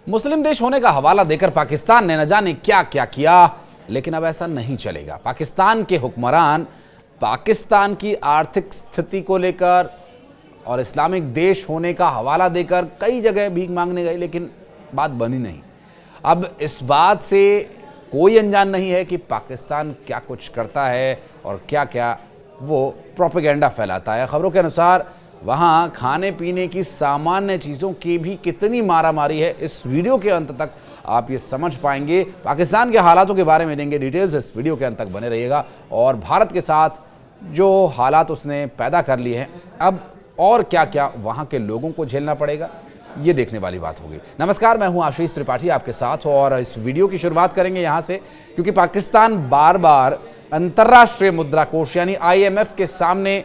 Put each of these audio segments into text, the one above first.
मुस्लिम देश होने का हवाला देकर पाकिस्तान ने न जाने क्या क्या किया, लेकिन अब ऐसा नहीं चलेगा। पाकिस्तान के हुक्मरान पाकिस्तान की आर्थिक स्थिति को लेकर और इस्लामिक देश होने का हवाला देकर कई जगह भीख मांगने गए, लेकिन बात बनी नहीं। अब इस बात से कोई अनजान नहीं है कि पाकिस्तान क्या कुछ करता है और क्या क्या वो प्रोपेगेंडा फैलाता है। खबरों के अनुसार वहाँ खाने पीने की सामान्य चीज़ों की भी कितनी मारामारी है, इस वीडियो के अंत तक आप ये समझ पाएंगे। पाकिस्तान के हालातों के बारे में देंगे डिटेल्स, इस वीडियो के अंत तक बने रहिएगा। और भारत के साथ जो हालात उसने पैदा कर लिए हैं, अब और क्या क्या वहाँ के लोगों को झेलना पड़ेगा, ये देखने वाली बात होगी। नमस्कार, मैं हूं आशीष त्रिपाठी आपके साथ, और इस वीडियो की शुरुआत करेंगे यहां से, क्योंकि पाकिस्तान बार बार अंतर्राष्ट्रीय मुद्रा कोष यानी IMF के सामने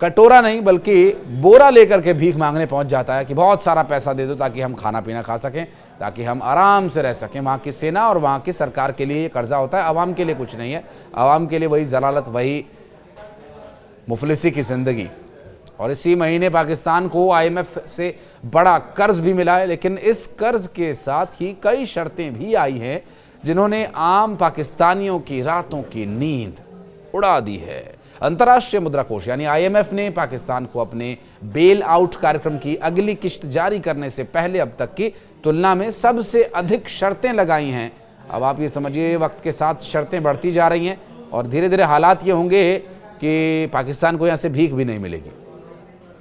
कटोरा नहीं बल्कि बोरा लेकर के भीख मांगने पहुंच जाता है कि बहुत सारा पैसा दे दो ताकि हम खाना पीना खा सकें, ताकि हम आराम से रह सकें। वहाँ की सेना और वहाँ की सरकार के लिए ये कर्जा होता है, आवाम के लिए कुछ नहीं है। आवाम के लिए वही जलालत, वही मुफलिसी की जिंदगी। और इसी महीने पाकिस्तान को IMF से बड़ा कर्ज भी मिला है, लेकिन इस कर्ज के साथ ही कई शर्तें भी आई हैं जिन्होंने आम पाकिस्तानियों की रातों की नींद उड़ा दी है। अंतर्राष्ट्रीय मुद्रा कोष यानी IMF ने पाकिस्तान को अपने बेल आउट कार्यक्रम की अगली किश्त जारी करने से पहले अब तक की तुलना में सबसे अधिक शर्तें लगाई हैं। अब आप ये समझिए, वक्त के साथ शर्तें बढ़ती जा रही हैं और धीरे धीरे हालात ये होंगे कि पाकिस्तान को यहाँ से भीख भी नहीं मिलेगी।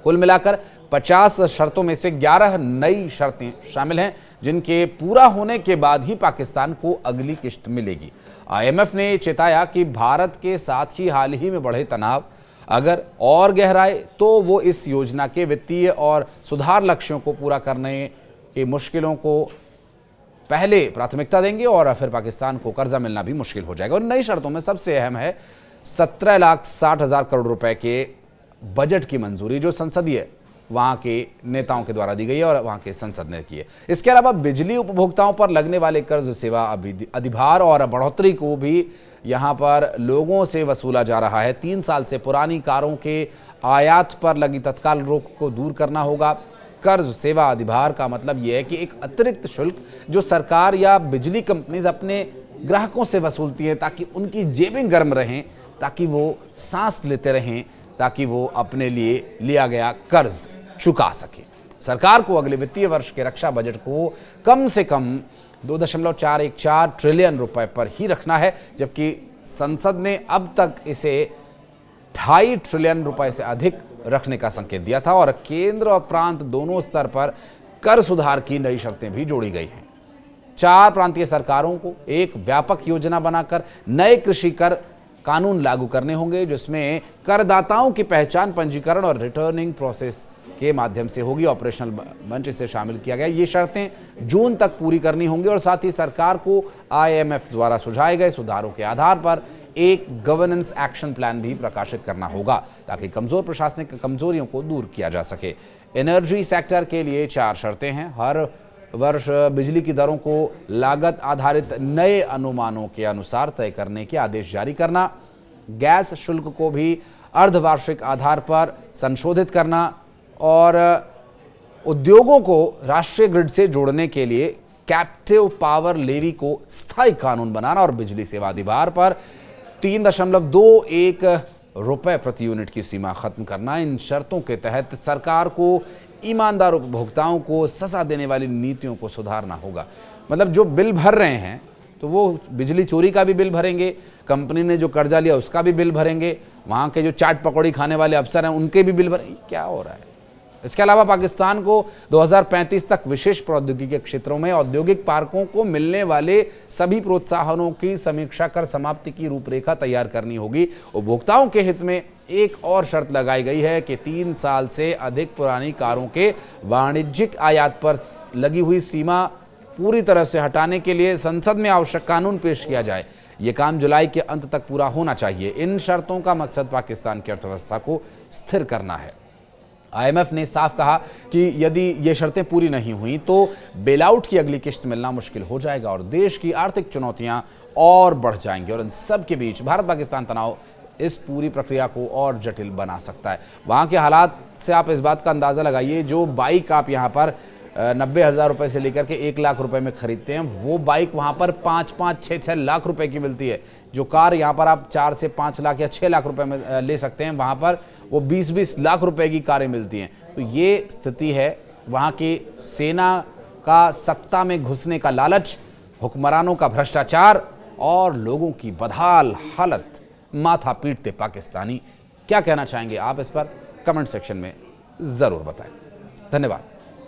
कुल मिलाकर 50 शर्तों में से 11 नई शर्तें शामिल हैं, जिनके पूरा होने के बाद ही पाकिस्तान को अगली किश्त मिलेगी। IMF ने चेताया कि भारत के साथ ही हाल ही में बढ़े तनाव अगर और गहराए तो वो इस योजना के वित्तीय और सुधार लक्ष्यों को पूरा करने की मुश्किलों को पहले प्राथमिकता देंगे और फिर पाकिस्तान को कर्जा मिलना भी मुश्किल हो जाएगा। और नई शर्तों में सबसे अहम है 17,60,000 करोड़ रुपए के बजट की मंजूरी, जो संसदीय वहाँ के नेताओं के द्वारा दी गई है और वहाँ के संसद ने की है। इसके अलावा बिजली उपभोक्ताओं पर लगने वाले कर्ज, सेवा अधिभार और बढ़ोतरी को भी यहाँ पर लोगों से वसूला जा रहा है। 3 साल से पुरानी कारों के आयात पर लगी तत्काल रोक को दूर करना होगा। कर्ज, सेवा अधिभार का मतलब यह है कि एक अतिरिक्त शुल्क जो सरकार या बिजली कंपनीज अपने ग्राहकों से वसूलती है, ताकि उनकी जेबें गर्म रहें, ताकि वो सांस लेते रहें, ताकि वो अपने लिए लिया गया कर्ज चुका सके। सरकार को अगले वित्तीय वर्ष के रक्षा बजट को कम से कम 2.414 ट्रिलियन रुपए पर ही रखना है, जबकि संसद ने अब तक इसे 2.5 ट्रिलियन रुपए से अधिक रखने का संकेत दिया था। और केंद्र और प्रांत दोनों स्तर पर कर सुधार की नई शर्तें भी जोड़ी गई हैं। 4 प्रांतीय सरकारों को एक व्यापक योजना बनाकर नए कृषि कर कानून लागू करने होंगे, जिसमें करदाताओं की पहचान, पंजीकरण और रिटर्निंग प्रोसेस के माध्यम से होगी। ऑपरेशनल मंच इसे शामिल किया गया। ये शर्तें जून तक पूरी करनी होंगी और साथ ही सरकार को IMF द्वारा सुझाए गए सुधारों के आधार पर एक गवर्नेंस एक्शन प्लान भी प्रकाशित करना होगा, ताकि कमजोर प्रशासनिक कमजोरियों को दूर किया जा सके। एनर्जी सेक्टर के लिए 4 शर्तें हैं। हर वर्ष बिजली की दरों को लागत आधारित नए अनुमानों के अनुसार तय करने के आदेश जारी करना, गैस शुल्क को भी अर्धवार्षिक आधार पर संशोधित करना और उद्योगों को राष्ट्रीय ग्रिड से जोड़ने के लिए कैप्टिव पावर लेवी को स्थायी कानून बनाना और बिजली सेवा अधिभार पर 3.21 रुपए प्रति यूनिट की सीमा खत्म करना। इन शर्तों के तहत सरकार को ईमानदार उपभोक्ताओं को सजा देने वाली नीतियों को सुधारना होगा। मतलब जो बिल भर रहे हैं तो वो बिजली चोरी का भी बिल भरेंगे, कंपनी ने जो कर्जा लिया उसका भी बिल भरेंगे, वहाँ के जो चाट पकौड़ी खाने वाले अफसर हैं उनके भी बिल भरेंगे। क्या हो रहा है? इसके अलावा पाकिस्तान को 2035 तक विशेष प्रौद्योगिकी के क्षेत्रों में औद्योगिक पार्कों को मिलने वाले सभी प्रोत्साहनों की समीक्षा कर समाप्ति की रूपरेखा तैयार करनी होगी। उपभोक्ताओं के हित में एक और शर्त लगाई गई है कि 3 साल से अधिक पुरानी कारों के वाणिज्यिक आयात पर लगी हुई सीमा पूरी तरह से हटाने के लिए संसद में आवश्यक कानून पेश किया जाए। ये काम जुलाई के अंत तक पूरा होना चाहिए। इन शर्तों का मकसद पाकिस्तान की अर्थव्यवस्था को स्थिर करना है। IMF ने साफ कहा कि यदि ये शर्तें पूरी नहीं हुई तो बेलआउट की अगली किश्त मिलना मुश्किल हो जाएगा और देश की आर्थिक चुनौतियां और बढ़ जाएंगी। और इन सब के बीच भारत पाकिस्तान तनाव इस पूरी प्रक्रिया को और जटिल बना सकता है। वहाँ के हालात से आप इस बात का अंदाज़ा लगाइए, जो बाइक आप यहाँ पर 90,000 रुपये से लेकर के 1 लाख रुपए में खरीदते हैं, वो बाइक वहाँ पर 5-5, 6-6 लाख रुपए की मिलती है। जो कार यहाँ पर आप 4 से 5 लाख या 6 लाख रुपए में ले सकते हैं, वहाँ पर वो 20-20 लाख रुपए की कारें मिलती हैं। तो ये स्थिति है वहाँ की सेना का सत्ता में घुसने का लालच, हुक्मरानों का भ्रष्टाचार और लोगों की बदहाल हालत। माथा पीटते पाकिस्तानी। क्या कहना चाहेंगे आप इस पर? कमेंट सेक्शन में ज़रूर बताएं। धन्यवाद।